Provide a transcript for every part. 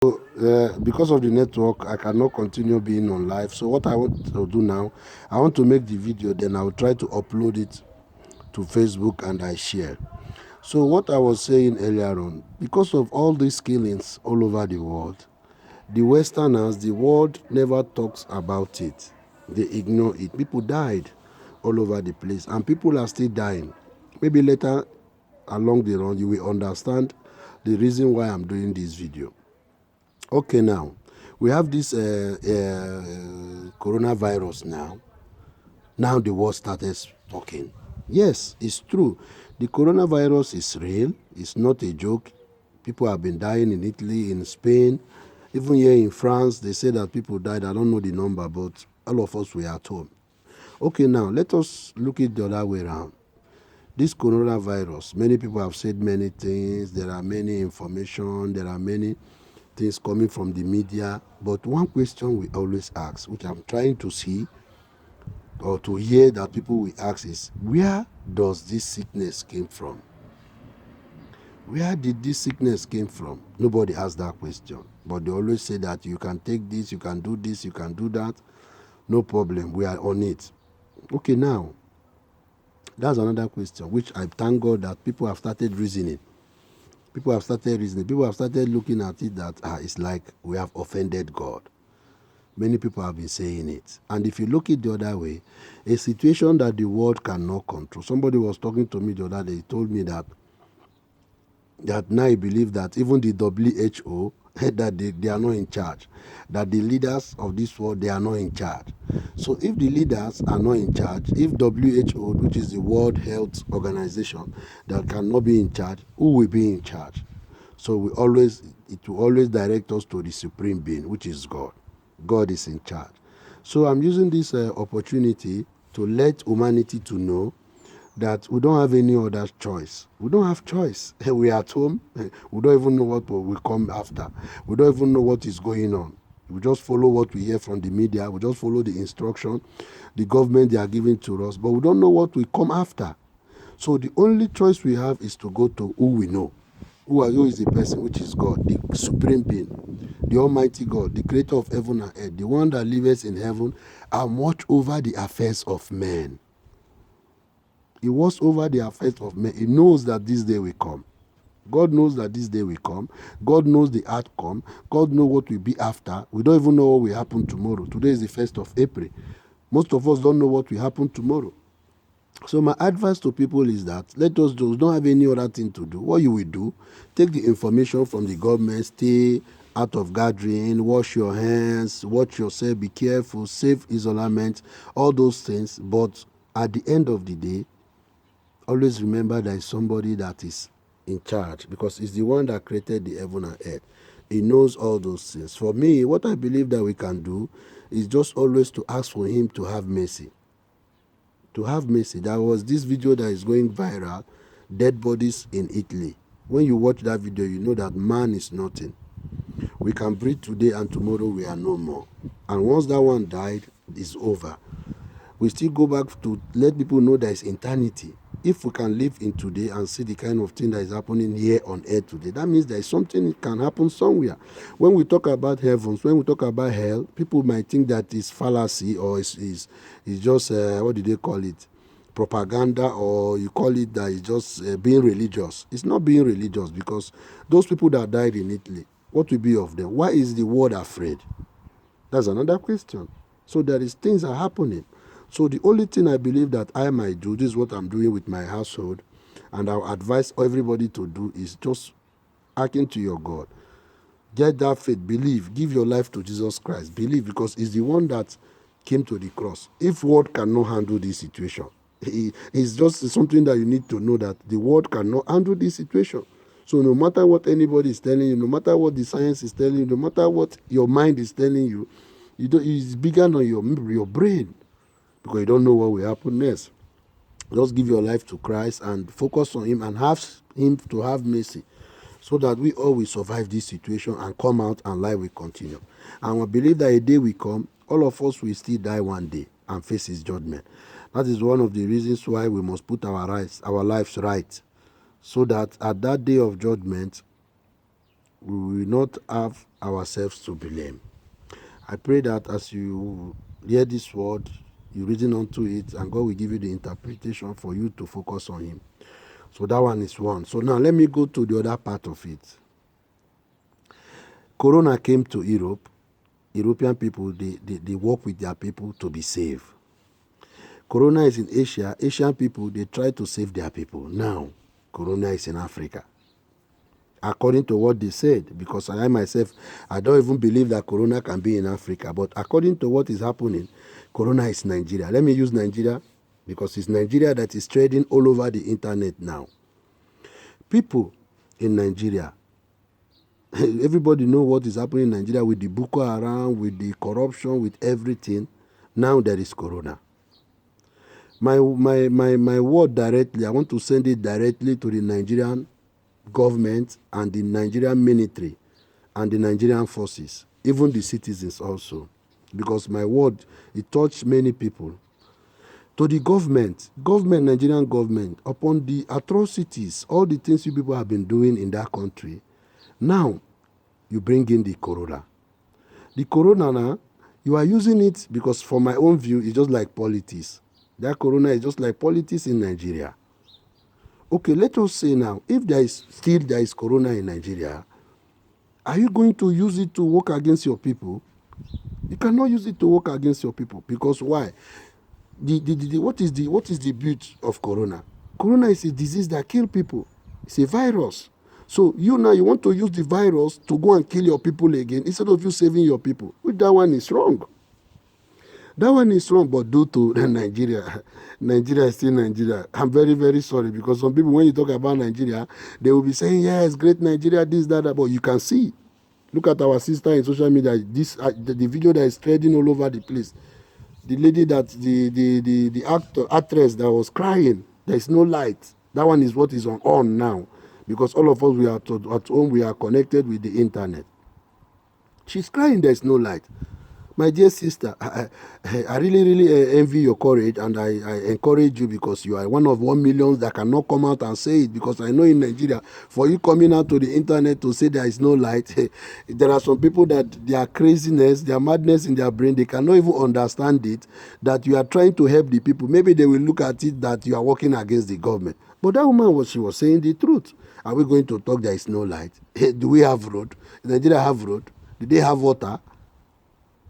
Because of the network, I cannot continue being on live. So what I want to do now, I want to make the video, then I will try to upload it to Facebook and I share. So what I was saying earlier on, because of all these killings all over the world, the Westerners, the world never talks about it. They ignore it. People died all over the place and people are still dying. Maybe later along the run, you will understand the reason why I'm doing this video. Okay, now we have this coronavirus now. Now the world started talking. Yes, it's true. The coronavirus is real. It's not a joke. People have been dying in Italy, in Spain, even here in France. They say that people died. I don't know the number, but all of us were at home. Okay, now let us look it the other way around. This coronavirus, many people have said many things. There are many information. There are many things coming from the media. But one question we always ask, which I'm trying to see or to hear that people will ask is, where does this sickness came from? Where did this sickness came from? Nobody asks that question. But they always say that you can take this, you can do this, you can do that. No problem. We are on it. Okay, now, that's another question, which I thank God that people have started reasoning. People have started reasoning. People have started looking at it that it's like we have offended God. Many people have been saying it. And if you look it the other way, a situation that the world cannot control. Somebody was talking to me the other day. He told me that now he believes that even the WHO, that they are not in charge. That the leaders of this world, they are not in charge. So if the leaders are not in charge, if WHO, which is the World Health Organization, that cannot be in charge, who will be in charge? So it will always direct us to the supreme being, which is God. God is in charge. So I'm using this opportunity to let humanity to know that we don't have any other choice. We don't have choice. We are at home. We don't even know what will come after. We don't even know what is going on. We just follow what we hear from the media. We just follow the instruction the government they are giving to us. But we don't know what will come after. So the only choice we have is to go to who we know. Who is the person, which is God, the supreme being, the almighty God, the creator of heaven and earth, the one that lives in heaven and watch over the affairs of men. He watches over the affairs of men. He knows that this day will come. God knows that this day will come. God knows the outcome. God knows what will be after. We don't even know what will happen tomorrow. Today is the 1st of April. Most of us don't know what will happen tomorrow. So my advice to people is that let us don't have any other thing to do. What you will do, take the information from the government, stay out of gathering, wash your hands, watch yourself, be careful, safe isolation, all those things. But at the end of the day, always remember there is somebody that is in charge, because it's the one that created the heaven and earth. He knows all those things. For me, what I believe that we can do is just always to ask for him to have mercy. To have mercy. There was this video that is going viral, dead bodies in Italy. When you watch that video, you know that man is nothing. We can breathe today and tomorrow we are no more. And once that one died, it's over. We still go back to let people know there is eternity. If we can live in today and see the kind of thing that is happening here on earth today, that means there is something that can happen somewhere. When we talk about heavens, when we talk about hell, people might think that it's fallacy or it's just, what do they call it? Propaganda, or you call it that it's just being religious. It's not being religious, because those people that died in Italy, what will be of them? Why is the world afraid? That's another question. So there is things are happening. So the only thing I believe that I might do, this is what I'm doing with my household, and I'll advise everybody to do, is just hearken to your God. Get that faith, believe, give your life to Jesus Christ. Believe, because he's the one that came to the cross. If world cannot handle this situation, it's just something that you need to know, that the world cannot handle this situation. So no matter what anybody is telling you, no matter what the science is telling you, no matter what your mind is telling you, it's bigger than your brain, because you don't know what will happen next. Just give your life to Christ and focus on him and have him to have mercy, so that we all will survive this situation and come out and life will continue. And we believe that a day will come, all of us will still die one day and face his judgment. That is one of the reasons why we must put our lives right, so that at that day of judgment, we will not have ourselves to blame. I pray that as you hear this word, you reason onto it, and God will give you the interpretation for you to focus on Him. So that one is one. So now let me go to the other part of it. Corona came to Europe. European people, they work with their people to be safe. Corona is in Asia. Asian people, they try to save their people. Now, Corona is in Africa. According to what they said, because I myself, I don't even believe that Corona can be in Africa. But according to what is happening, Corona is Nigeria. Let me use Nigeria because it's Nigeria that is trading all over the internet now. People in Nigeria, everybody know what is happening in Nigeria with the Boko Haram, with the corruption, with everything. Now there is Corona. My word directly, I want to send it directly to the Nigerian government and the Nigerian military and the Nigerian forces, even the citizens also, because my word, it touched many people. To the government, Nigerian government, upon the atrocities, all the things you people have been doing in that country, now you bring in the Corona. The Corona now, you are using it because for my own view, it's just like politics. That Corona is just like politics in Nigeria. Okay, let us say now, if there is Corona in Nigeria, are you going to use it to work against your people? You cannot use it to work against your people because why? What is the beauty of Corona? Corona is a disease that kills people. It's a virus. So you want to use the virus to go and kill your people again instead of you saving your people. That one is wrong. That one is wrong, but due to Nigeria is still Nigeria. I'm very, very sorry because some people, when you talk about Nigeria, they will be saying, yes, great Nigeria, this, that, but you can see. Look at our sister in social media, the video that is spreading all over the place. The lady that, the actress that was crying, there is no light. That one is what is on now because all of us, we are at home, we are connected with the internet. She's crying, there is no light. My dear sister, I really, really envy your courage, and I encourage you because you are one of 1 million that cannot come out and say it, because I know in Nigeria, for you coming out to the internet to say there is no light, there are some people that their craziness, their madness in their brain, they cannot even understand it, that you are trying to help the people. Maybe they will look at it that you are working against the government. But that woman, she was saying the truth. Are we going to talk there is no light? Do we have road? Does Nigeria have road? Do they have water?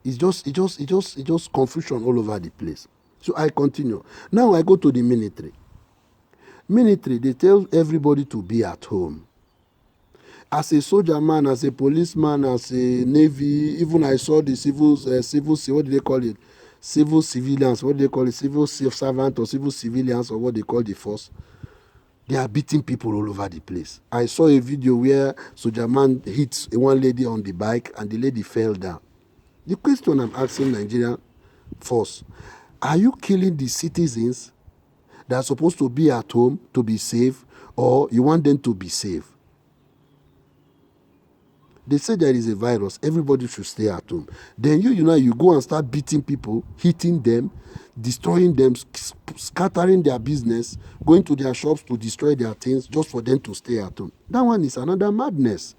It's just confusion all over the place. So I continue. Now I go to the military. Military, they tell everybody to be at home. As a soldier man, as a policeman, as a navy, even I saw the what do they call it? Civil civilians, what do they call it? Civil servant or civil civilians, or what they call the force. They are beating people all over the place. I saw a video where soldier man hit one lady on the bike and the lady fell down. The question I'm asking Nigerian force, are you killing the citizens that are supposed to be at home to be safe, or you want them to be safe? They say there is a virus, everybody should stay at home. Then you go and start beating people, hitting them, destroying them, scattering their business, going to their shops to destroy their things just for them to stay at home. That one is another madness.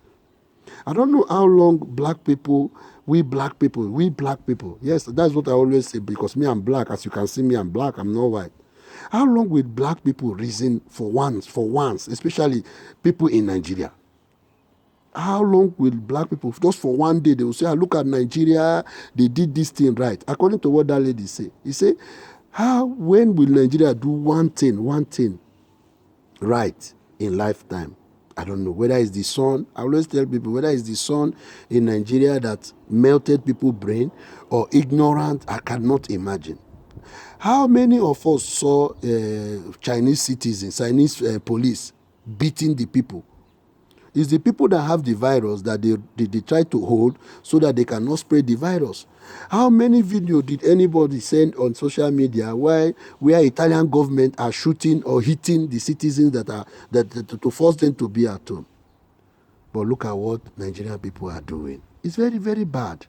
I don't know how long we black people, yes, that's what I always say, because me, I'm black. As you can see me, I'm black, I'm not white. How long will black people reason for once, especially people in Nigeria? How long will black people, just for one day, they will say, look at Nigeria, they did this thing right. According to what that lady said, he said, when will Nigeria do one thing right in lifetime? I don't know whether it's the sun. I always tell people whether it's the sun in Nigeria that melted people's brain or ignorant, I cannot imagine. How many of us saw Chinese citizens, Chinese police beating the people? It's the people that have the virus that they try to hold so that they cannot spread the virus. How many videos did anybody send on social media where Italian government are shooting or hitting the citizens that to force them to be at home? But look at what Nigerian people are doing. It's very, very bad.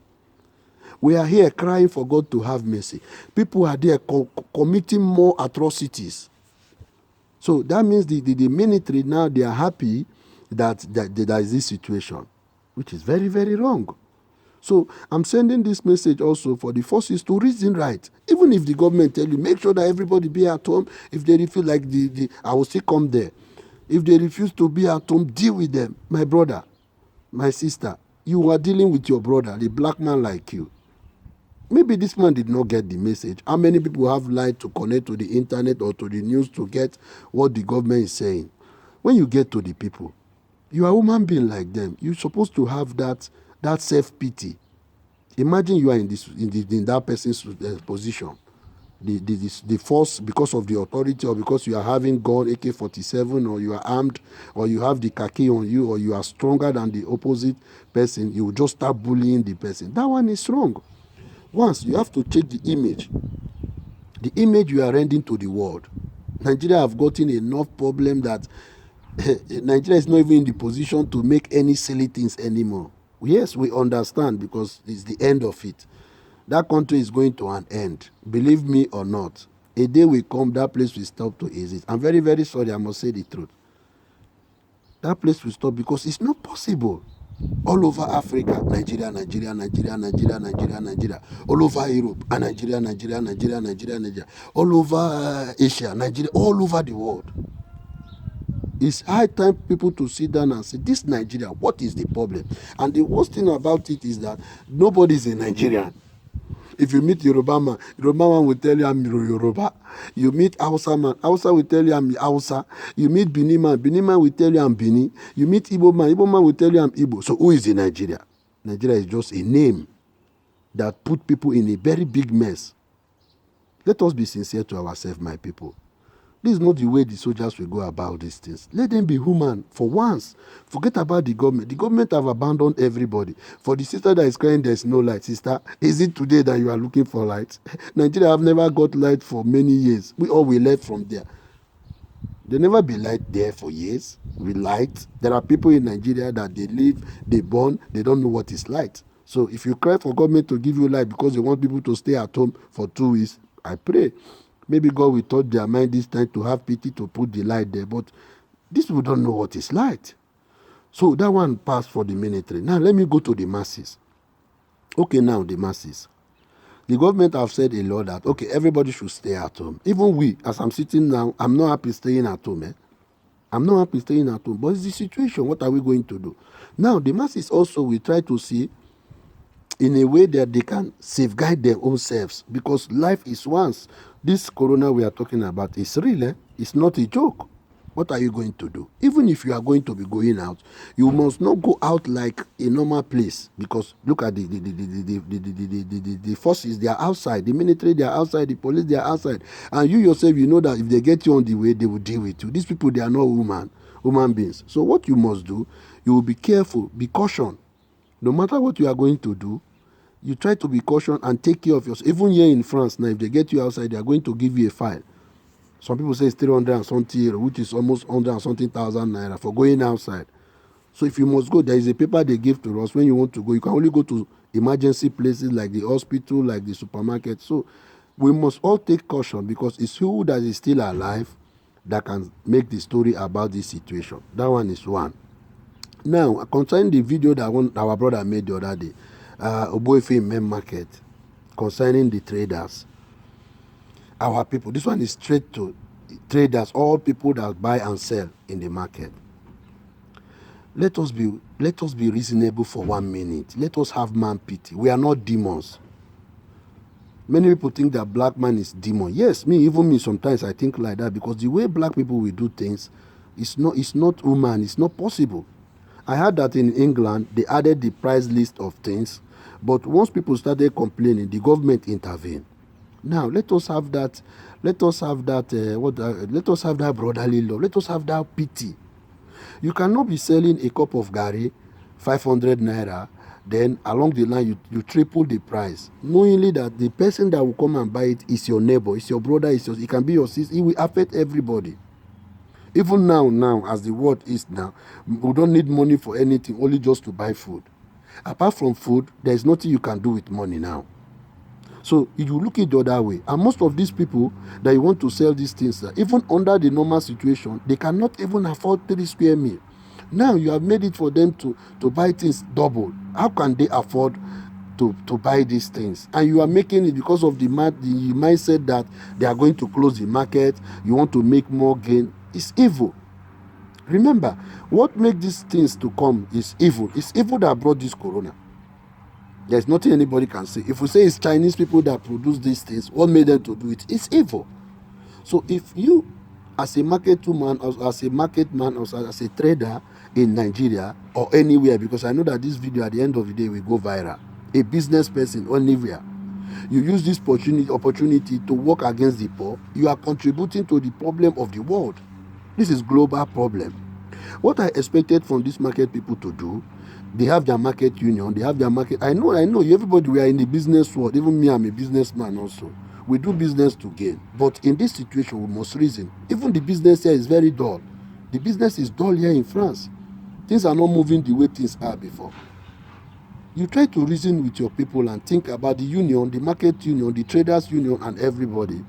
We are here crying for God to have mercy. People are there committing more atrocities. So that means the military now, they are happy that there is this situation. which is very, very wrong. So I'm sending this message also for the forces to reason right. Even if the government tell you, make sure that everybody be at home. If they refuse, like I will still come there. If they refuse to be at home, deal with them. My brother, my sister, you are dealing with your brother, a black man like you. Maybe this man did not get the message. How many people have lied to connect to the internet or to the news to get what the government is saying? When you get to the people, you are a human being like them. You're supposed to have that self-pity. Imagine you are in that person's position. The force, because of the authority or because you are having gun, AK-47, or you are armed, or you have the khaki on you, or you are stronger than the opposite person, you will just start bullying the person. That one is wrong. Once, you have to check the image you are rendering to the world. Nigeria have gotten enough problem that Nigeria is not even in the position to make any silly things anymore. Yes, we understand because it's the end of it. That country is going to an end. Believe me or not, a day will come, that place will stop to exist. I'm very, very sorry, I must say the truth. That place will stop because it's not possible. All over Africa, Nigeria. All over Europe, Nigeria. All over Asia, Nigeria, all over the world. It's high time people to sit down and say, this Nigeria, what is the problem? And the worst thing about it is that nobody is a Nigerian. If you meet Yoruba man will tell you I'm Yoruba. You meet Hausa man will tell you I'm Hausa. You meet Benin man will tell you I'm Benin. You meet Igbo man will tell you I'm Igbo. So who is in Nigeria? Nigeria is just a name that put people in a very big mess. Let us be sincere to ourselves, my people. This is not the way the soldiers will go about these things. Let them be human for once. Forget about the government. The government have abandoned everybody. For the sister that is crying, there's no light. Sister, is it today that you are looking for light? Nigeria have never got light for many years. We left from there. There never be light there for years. We light. There are people in Nigeria that they live, they born, they don't know what is light. So if you cry for government to give you light because they want people to stay at home for 2 weeks, I pray. Maybe God will touch their mind this time to have pity to put the light there. But these people don't know what is light. So that one passed for the military. Now let me go to the masses. Okay, now the masses. The government have said a law that, okay, everybody should stay at home. Even we, as I'm sitting now, I'm not happy staying at home. I'm not happy staying at home. But it's the situation. What are we going to do? Now, the masses also will try to see in a way that they can safeguard their own selves, because life is once. This corona we are talking about is real. It's not a joke. What are you going to do? Even if you are going to be going out, you must not go out like a normal place, because look at the forces, they are outside, the military, they are outside, the police, they are outside, and you yourself, you know that if they get you on the way, they will deal with you. These people, they are not human beings. So what you must do, you will be careful, be caution. No matter what you are going to do, you try to be cautious and take care of yourself. Even here in France now, if they get you outside, they are going to give you a fine. Some people say it's 300 and something euro, which is almost 100 and something thousand naira for going outside. So if you must go, there is a paper they give to us when you want to go. You can only go to emergency places like the hospital, like the supermarket. So we must all take caution, because it's who that is still alive that can make the story about this situation. That one is one. Now, concerning the video that our brother made the other day, Oboefe main market, concerning the traders, our people, this one is straight to traders, all people that buy and sell in the market. Let us be reasonable for 1 minute. Let us have man pity. We are not demons. Many people think that black man is demon. Yes, even me sometimes I think like that, because the way black people will do things it's not human, it's not possible. I heard that in England they added the price list of things, but once people started complaining, the government intervened. Now let us have that brotherly love. Let us have that pity. You cannot be selling a cup of garri 500 naira, then along the line you triple the price, knowingly that the person that will come and buy it is your neighbor, it's your brother, it can be your sister. It will affect everybody. Even now, as the world is now, we don't need money for anything, only just to buy food. Apart from food, there is nothing you can do with money now. So if you look at it the other way, and most of these people that you want to sell these things, even under the normal situation, they cannot even afford 3 square meal. Now you have made it for them to buy things double. How can they afford to buy these things? And you are making it because of the mindset that they are going to close the market. You want to make more gain. It's evil. Remember, what makes these things to come is evil. It's evil that brought this corona. There's nothing anybody can say. If we say it's Chinese people that produce these things, what made them to do it? It's evil. So if you, as a market woman, or as a market man, or as a trader in Nigeria or anywhere, because I know that this video at the end of the day will go viral, a business person anywhere, you use this opportunity to work against the poor, you are contributing to the problem of the world. This is global problem. What I expected from these market people to do, they have their market union, they have their market. I know, everybody, we are in the business world. Even me, I'm a businessman also. We do business to gain. But in this situation, we must reason. Even the business here is very dull. The business is dull here in France. Things are not moving the way things are before. You try to reason with your people and think about the union, the market union, the traders union, and everybody.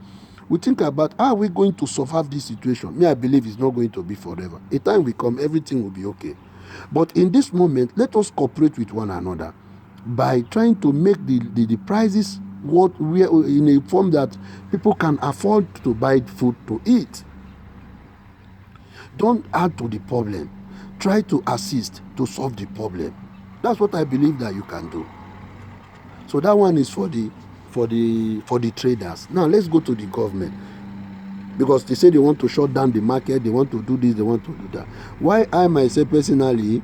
We think about how are we going to survive this situation. Me, I believe it's not going to be forever. A time will come, everything will be okay. But in this moment, let us cooperate with one another by trying to make the prices what we are in a form that people can afford to buy food to eat. Don't add to the problem. Try to assist to solve the problem. That's what I believe that you can do. So that one is for the traders. Now let's go to the government, because they say they want to shut down the market, they want to do this, they want to do that. Why I myself personally,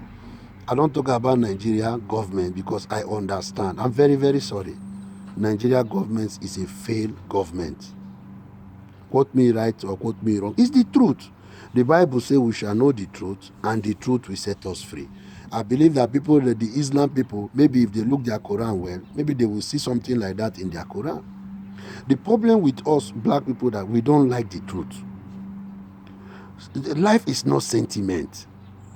I don't talk about Nigeria government, because I understand. I'm very, very sorry. Nigeria government is a failed government. Quote me right or quote me wrong, it's the truth. The Bible says we shall know the truth, and the truth will set us free. I believe that people, the Islam people, maybe if they look their Quran well, maybe they will see something like that in their Quran. The problem with us black people that we don't like the truth. Life is not sentiment.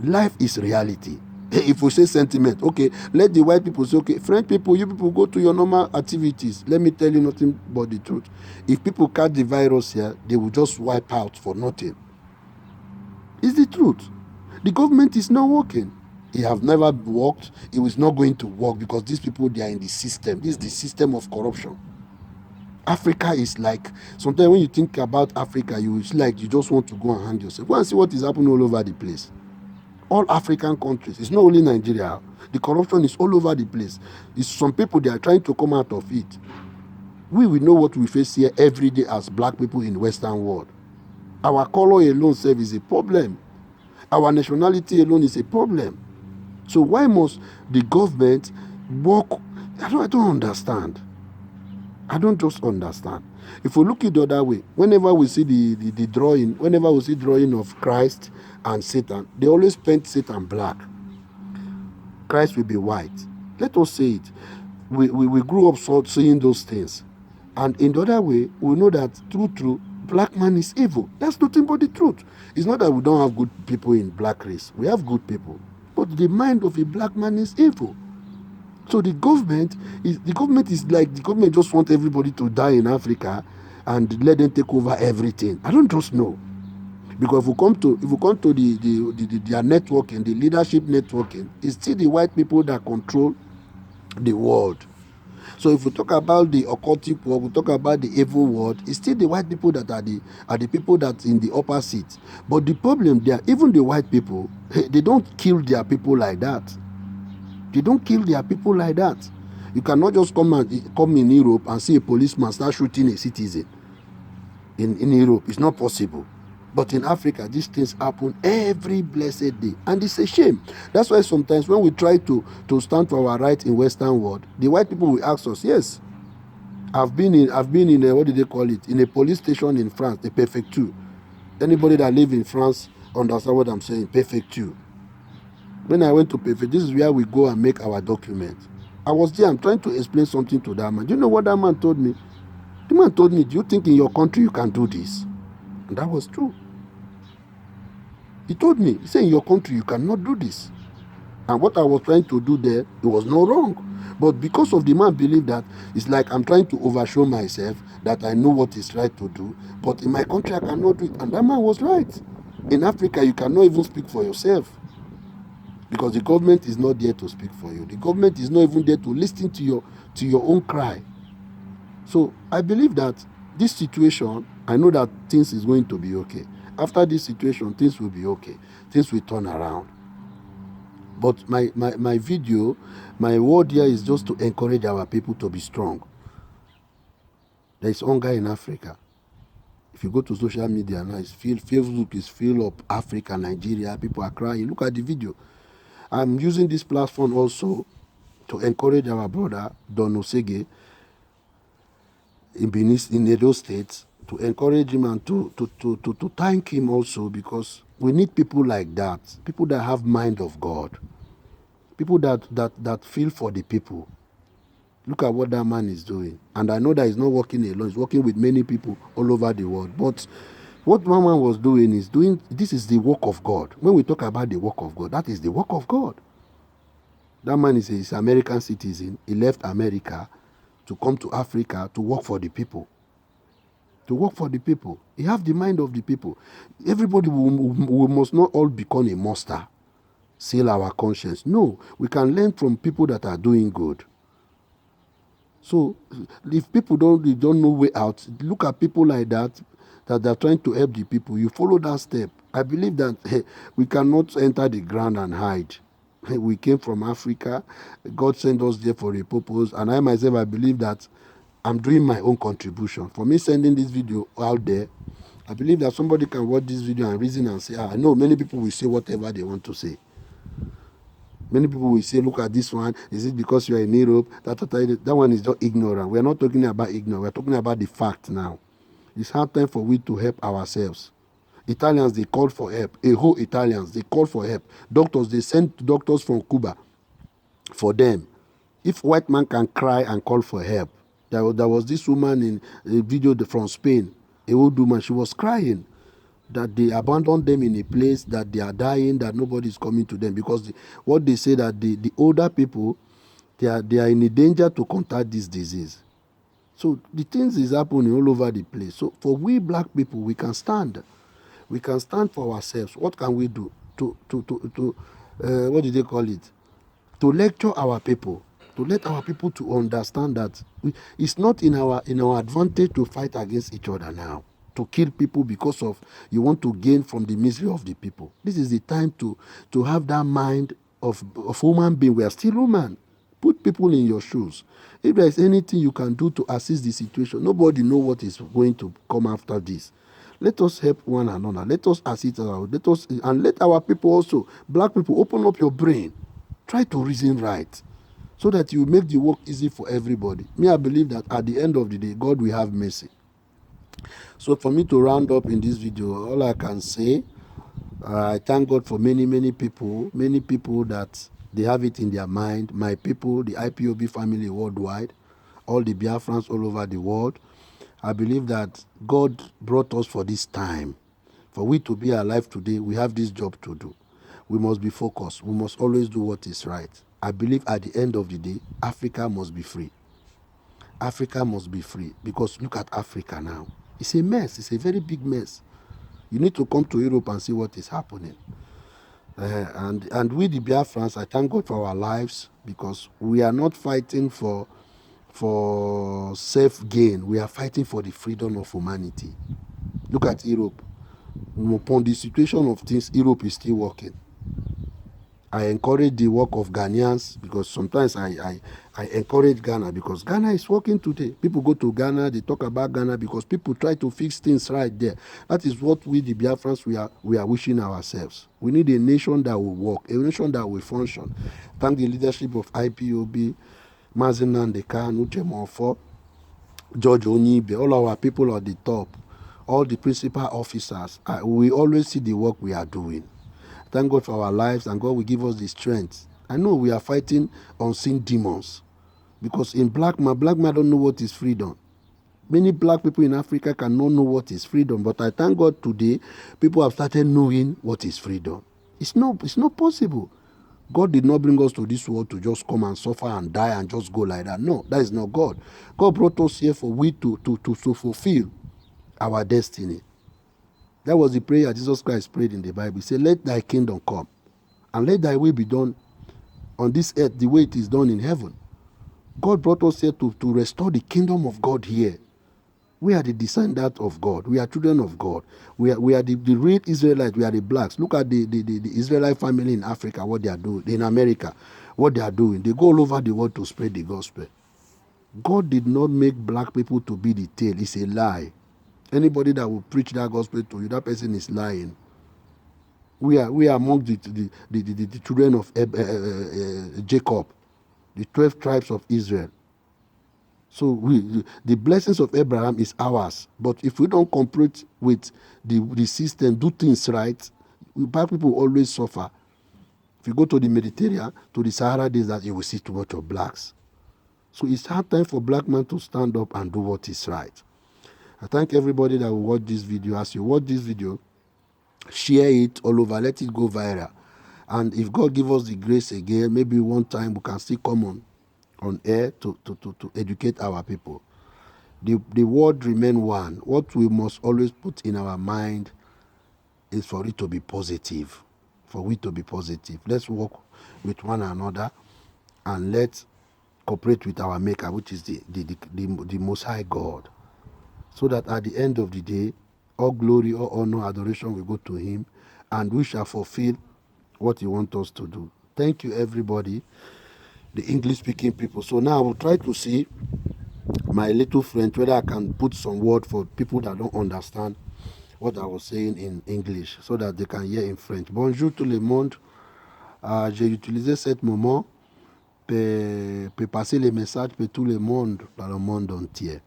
Life is reality. If we say sentiment, okay, let the white people say, okay, French people, you people go to your normal activities. Let me tell you nothing but the truth. If people catch the virus here, they will just wipe out for nothing. It's the truth. The government is not working. It have never worked. It was not going to work, because these people, they are in the system. This is the system of corruption. Africa is like, sometimes when you think about Africa, you feel like you just want to go and hang yourself. Go and see what is happening all over the place. All African countries, it's not only Nigeria. The corruption is all over the place. It's some people, they are trying to come out of it. We will know what we face here every day as black people in the Western world. Our color alone serve is a problem. Our nationality alone is a problem. So why must the government work? I don't understand. I don't just understand. If we look at it the other way, whenever we see the drawing, whenever we see drawing of Christ and Satan, they always paint Satan black. Christ will be white. Let us say it. We grew up seeing those things. And in the other way, we know that true, black man is evil. That's nothing but the truth. It's not that we don't have good people in black race. We have good people. But the mind of a black man is evil. So the government is like, the government just wants everybody to die in Africa and let them take over everything. I don't just know. Because if we come to their networking, the leadership networking, it's still the white people that control the world. So if we talk about the occultic world, we talk about the evil world, it's still the white people that are the people that in the upper seat. But the problem there, even the white people, they don't kill their people like that. They don't kill their people like that. You cannot just come in Europe and see a policeman start shooting a citizen in Europe. It's not possible. But in Africa, these things happen every blessed day. And it's a shame. That's why sometimes when we try to stand for our right in Western world, the white people will ask us, yes, I've been in what do they call it? In a police station in France, the Préfecture. Anybody that live in France understand what I'm saying, Préfecture. When I went to Préfecture, this is where we go and make our document. I was there, I'm trying to explain something to that man. Do you know what that man told me? The man told me, do you think in your country you can do this? And that was true. He told me, he said, in your country, you cannot do this. And what I was trying to do there, it was not wrong. But because of the man believed that, it's like I'm trying to overshow myself that I know what is right to do. But in my country, I cannot do it. And that man was right. In Africa, you cannot even speak for yourself. because the government is not there to speak for you. The government is not even there to listen to your own cry. So I believe that this situation, I know that things is going to be okay. After this situation, things will be okay. Things will turn around. But my video, my word here is just to encourage our people to be strong. There is hunger in Africa. If you go to social media now, Facebook is filled up Africa, Nigeria. People are crying. Look at the video. I'm using this platform also to encourage our brother Don Osege in Edo State, to encourage him and to thank him also, because we need people like that, people that have mind of God, people that feel for the people. Look at what that man is doing. And I know that he's not working alone. He's working with many people all over the world. But what my man was doing, this is the work of God. When we talk about the work of God, that is the work of God. That man is an American citizen. He left America to come to Africa to work for the people. To work for the people. He have the mind of the people. Everybody, we must not all become a monster. Seal our conscience. No, we can learn from people that are doing good. So if people don't know way out, look at people like that are trying to help the people. You follow that step. I believe that we cannot enter the ground and hide. We came from Africa. God sent us there for a purpose. And I myself, I believe that I'm doing my own contribution. For me sending this video out there, I believe that somebody can watch this video and reason and say, I know many people will say whatever they want to say. Many people will say, look at this one. Is it because you are in Europe? That one is just ignorant. We are not talking about ignorance. We are talking about the fact now. It's hard time for we to help ourselves. Italians, they called for help. A whole Italians, they called for help. Doctors, they sent doctors from Cuba for them. If white man can cry and call for help. There was this woman in a video from Spain, a old woman, she was crying that they abandoned them in a place, that they are dying, that nobody is coming to them, because what they say that the older people, they are in a danger to contract this disease. So the things is happening all over the place. So for we black people, we can stand. We can stand for ourselves. What can we do to what do they call it? To lecture our people, to let our people to understand that it's not in our advantage to fight against each other now, to kill people because of you want to gain from the misery of the people. This is the time to have that mind of human being. We are still human. Put people in your shoes. If there is anything you can do to assist the situation, nobody know what is going to come after this. Let us help one another. Let us assist and let our people also, black people, open up your brain. Try to reason right, so that you make the work easy for everybody. Me, I believe that at the end of the day, God will have mercy. So for me to round up in this video, all I can say, I thank God for many people that they have it in their mind. My people, the IPOB family worldwide, all the Biafrans all over the world. I believe that God brought us for this time. For we to be alive today, we have this job to do. We must be focused. We must always do what is right. I believe at the end of the day, Africa must be free. Africa must be free, because look at Africa now. It's a mess. It's a very big mess. You need to come to Europe and see what is happening. And we, the Biafrans, I thank God for our lives, because we are not fighting for self-gain. We are fighting for the freedom of humanity. Look at Europe. Upon the situation of things, Europe is still working. I encourage the work of Ghanaians, because sometimes I encourage Ghana, because Ghana is working today. People go to Ghana, they talk about Ghana because people try to fix things right there. That is what we, the Biafrans, we are wishing ourselves. We need a nation that will work, a nation that will function. Thank the leadership of IPOB, Mazi Nnamdi Kanu, Uche Monfort, George Onibe, all our people at the top, all the principal officers. We always see the work we are doing. Thank God for our lives, and God will give us the strength. I know we are fighting unseen demons, because in black man don't know what is freedom. Many black people in Africa cannot know what is freedom, but I thank God today people have started knowing what is freedom. It's not possible. God did not bring us to this world to just come and suffer and die and just go like that. No, that is not God. God brought us here for we to fulfill our destiny. That was the prayer Jesus Christ prayed in the Bible. He said, let thy kingdom come And let thy will be done on this earth the way it is done in heaven. God brought us here to restore the kingdom of God here. We are the descendants of God. We are children of God. We are the real Israelites. We are the blacks. Look at the Israelite family in Africa, what they are doing. In America, what they are doing. They go all over the world to spread the gospel. God did not make black people to be the tail. It's a lie. Anybody that will preach that gospel to you, that person is lying. We are among the children of Jacob, the 12 tribes of Israel. So the blessings of Abraham is ours. But if we don't cooperate with the system, do things right, black people always suffer. If you go to the Mediterranean, to the Sahara Desert, you will see too much of blacks. So it's hard time for black men to stand up and do what is right. I thank everybody that will watch this video. As you watch this video, share it all over, let it go viral. And if God give us the grace again, maybe one time we can still come on air to educate our people. The word remain one. What we must always put in our mind is for it to be positive. For it to be positive. Let's work with one another and let's cooperate with our maker, which is the Most High God. So that at the end of the day, all glory, all honor, adoration will go to him, and we shall fulfill what he wants us to do. Thank you, everybody, the English-speaking people. So now I will try to see my little French, whether I can put some word for people that don't understand what I was saying in English, so that they can hear in French. Bonjour tout le monde. J'ai utilisé ce moment pour passer les messages pour tout le monde, dans le monde entier.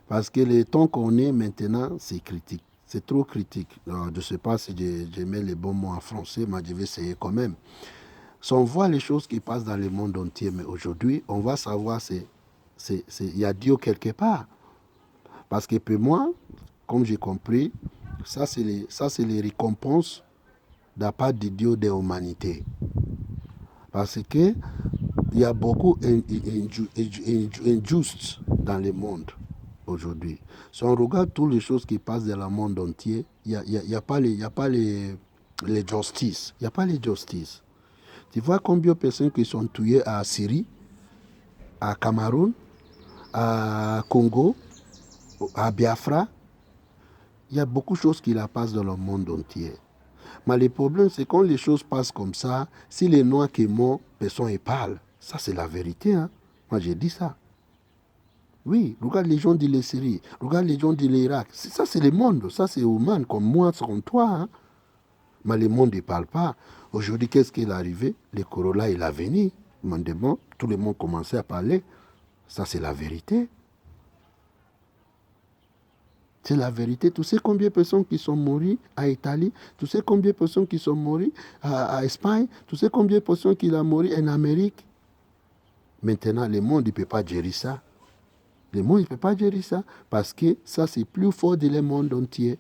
Parce que le temps qu'on est maintenant, c'est critique. C'est trop critique. Alors, je ne sais pas si je mets les bons mots en français, mais je vais essayer quand même. Si on voit les choses qui passent dans le monde entier, mais aujourd'hui, on va savoir il y a Dieu quelque part. Parce que pour moi, comme j'ai compris, ça c'est les récompenses de la part de Dieu de l'humanité. Parce que il y a beaucoup d'injustes dans le monde aujourd'hui. Si on regarde toutes les choses qui passent dans le monde entier, il y a pas les justices. Il n'y a pas les justices. Tu vois combien de personnes qui sont tuées à Syrie, à Cameroun, à Congo, à Biafra. Il y a beaucoup de choses qui la passent dans le monde entier. Mais le problème, c'est quand les choses passent comme ça, si les Noirs qui morts, personne ne parle. Ça, c'est la vérité. Hein? Moi, j'ai dit ça. Oui, regarde les gens de la Syrie, regarde les gens de l'Irak. Ça, c'est le monde. Ça, c'est humain, comme moi, comme toi. Hein? Mais le monde ne parle pas. Aujourd'hui, qu'est-ce qui est arrivé? Le corona, il est venu. Tout le monde commençait à parler. Ça, c'est la vérité. C'est la vérité. Tu sais combien de personnes qui sont mortes à Italie? Tu sais combien de personnes qui sont mortes à Espagne? Tu sais combien de personnes qui sont mortes en Amérique? Maintenant, le monde ne peut pas gérer ça. Le monde ne peut pas gérer ça parce que ça, c'est plus fort que le monde entier.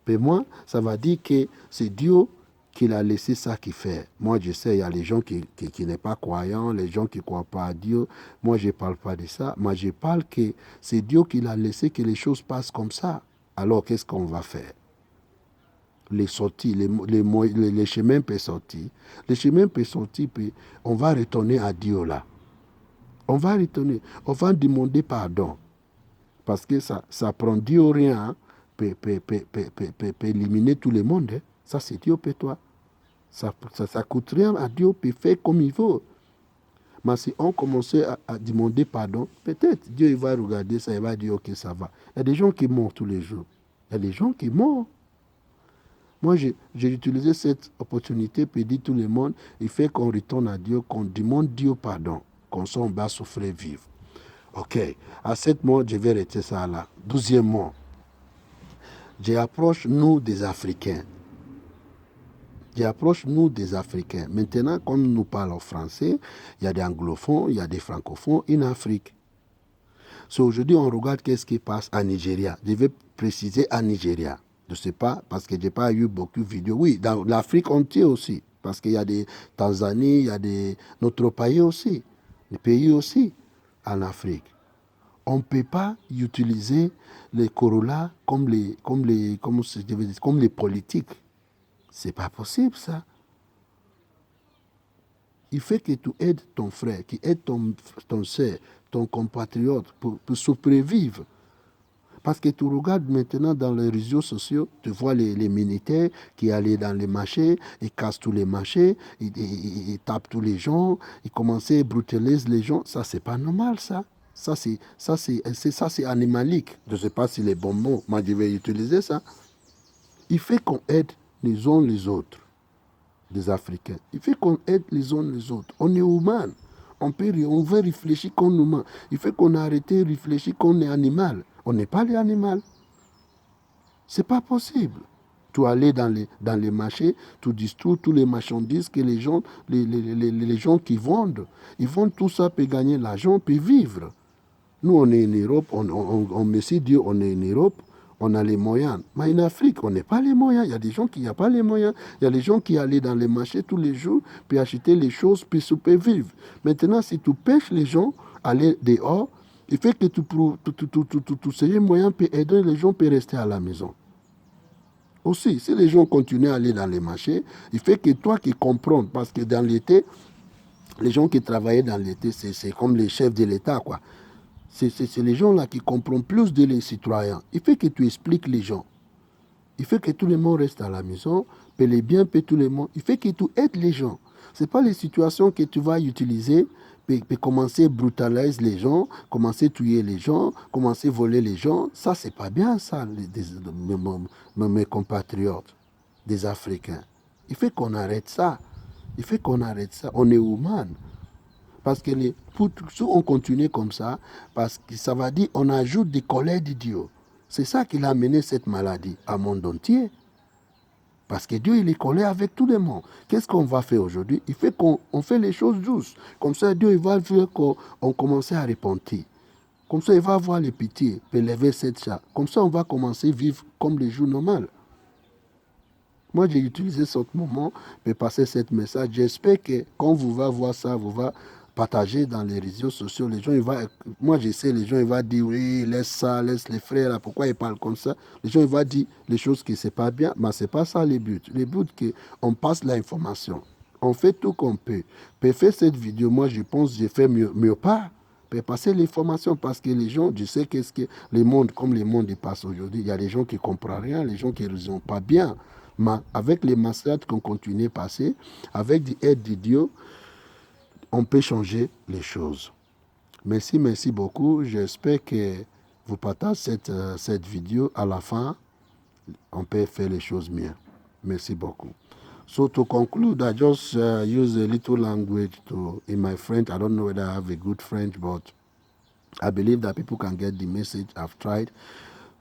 Pour moi, ça va dire que c'est Dieu qui a laissé ça qui fait. Moi, je sais, il y a les gens qui n'est pas croyants, les gens qui ne croient pas à Dieu. Moi, je ne parle pas de ça. Moi, je parle que c'est Dieu qui a laissé que les choses passent comme ça. Alors, qu'est-ce qu'on va faire? Les sorties, les chemins peuvent sortir. Les chemins peuvent sortir, puis on va retourner à Dieu là. On va retourner. On va demander pardon. Parce que ça prend Dieu rien pour éliminer tout le monde. Hein. Ça, c'est Dieu pour toi. Ça coûte rien à Dieu pour faire comme il veut. Mais si on commençait à demander pardon, peut-être Dieu il va regarder ça, il va dire ok, ça va. Il y a des gens qui meurent tous les jours. Il y a des gens qui meurent. Moi, j'ai utilisé cette opportunité pour dire tout le monde, il fait qu'on retourne à Dieu, qu'on demande Dieu pardon, qu'on s'en va souffrir vivre. Ok, à 7 mois, je vais arrêter ça là. 12e, j'approche nous des Africains. J'approche nous des Africains. Maintenant, quand nous parlons français, il y a des anglophones, il y a des francophones en Afrique. So, aujourd'hui, on regarde qu'est-ce qui passe à Nigeria. Je vais préciser à Nigeria. Je ne sais pas, parce que je n'ai pas eu beaucoup de vidéos. Oui, dans l'Afrique entière aussi. Parce qu'il y a des Tanzanie, il y a notre pays aussi. Les pays aussi en Afrique. On ne peut pas utiliser les Corolla comme les politiques. C'est pas possible, ça. Il fait que tu aides ton frère, qui aide ton soeur, ton compatriote pour survivre. Parce que tu regardes maintenant dans les réseaux sociaux, tu vois les militaires qui allaient dans les marchés, ils cassent tous les marchés, ils tapent tous les gens, ils commencent à brutaliser les gens. Ça, c'est pas normal, ça. Ça, c'est animalique. Je ne sais pas si les bons mots, moi, je vais utiliser ça. Il fait qu'on aide les uns les autres, des Africains. Il fait qu'on aide les uns les autres. On est humain. On veut réfléchir comme humain. Il fait qu'on a arrêté de réfléchir qu'on est animal. On n'est pas les animaux. Ce n'est pas possible. Tu allais dans les marchés, tu détruis tous les marchandises que les gens qui vendent. Ils vendent tout ça pour gagner l'argent, pour vivre. Nous, on est en Europe, on merci Dieu, on est en Europe, on a les moyens. Mais en Afrique, on n'a pas les moyens. Il y a des gens qui n'ont pas les moyens. Il y a des gens qui allaient dans les marchés tous les jours, puis acheter les choses, puis vivre. Maintenant, si tu pêches les gens, aller dehors, il fait que tu sais moyen pour aider les gens pour rester à la maison. Aussi, si les gens continuent à aller dans les marchés, il fait que toi qui comprends, parce que dans l'été, les gens qui travaillaient dans l'été, c'est comme les chefs de l'État, quoi. C'est les gens là qui comprennent plus de les citoyens. Il fait que tu expliques les gens. Il fait que tout le monde reste à la maison, paie les biens, paie tout le monde. Il fait que tu aides les gens. Ce n'est pas les situations que tu vas utiliser pour commencer à brutaliser les gens, commencer à tuer les gens, commencer à voler les gens. Ça, c'est pas bien, ça, mes compatriotes, des Africains. Il fait qu'on arrête ça. Il fait qu'on arrête ça. On est humain. Parce que si on continue comme ça, parce que ça va dire on ajoute des collègues d'idiots. C'est ça qui a amené cette maladie à monde entier. Parce que Dieu, il est collé avec tout le monde. Qu'est-ce qu'on va faire aujourd'hui? Il fait qu'on fait les choses douces. Comme ça, Dieu, il va faire qu'on commence à repentir. Comme ça, il va avoir les pitiés, pour lever cette chat. Comme ça, on va commencer à vivre comme les jours normaux. Moi, j'ai utilisé ce moment pour passer ce message. J'espère que quand vous va voir ça, vous va partager dans les réseaux sociaux. Les gens, moi, je sais, les gens, ils vont dire, oui, laisse ça, laisse les frères, là, pourquoi ils parlent comme ça? Les gens, ils vont dire les choses qui ne sont pas bien, mais ce n'est pas ça le but. Le but, c'est qu'on passe l'information. On fait tout qu'on peut. Pour faire cette vidéo, moi, je pense que j'ai fait mieux pas. Pour passer l'information, parce que les gens, je sais qu'est-ce que le monde, comme le monde il passe aujourd'hui, il y a des gens qui ne comprennent rien, les gens qui ne raisonnent pas bien. Mais avec les massacres qu'on continue à passer, avec l'aide de Dieu, on peut changer les choses. Merci beaucoup. J'espère que vous partagez cette vidéo. À la fin, on peut faire les choses mieux. Merci beaucoup. So to conclude, I just use a little language in my French. I don't know whether I have a good French, but I believe that people can get the message. I've tried.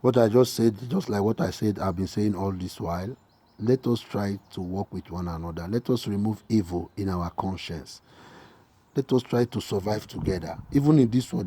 What I just said, just like what I said, I've been saying all this while. Let us try to work with one another. Let us remove evil in our conscience. Let us try to survive together. Even in this world,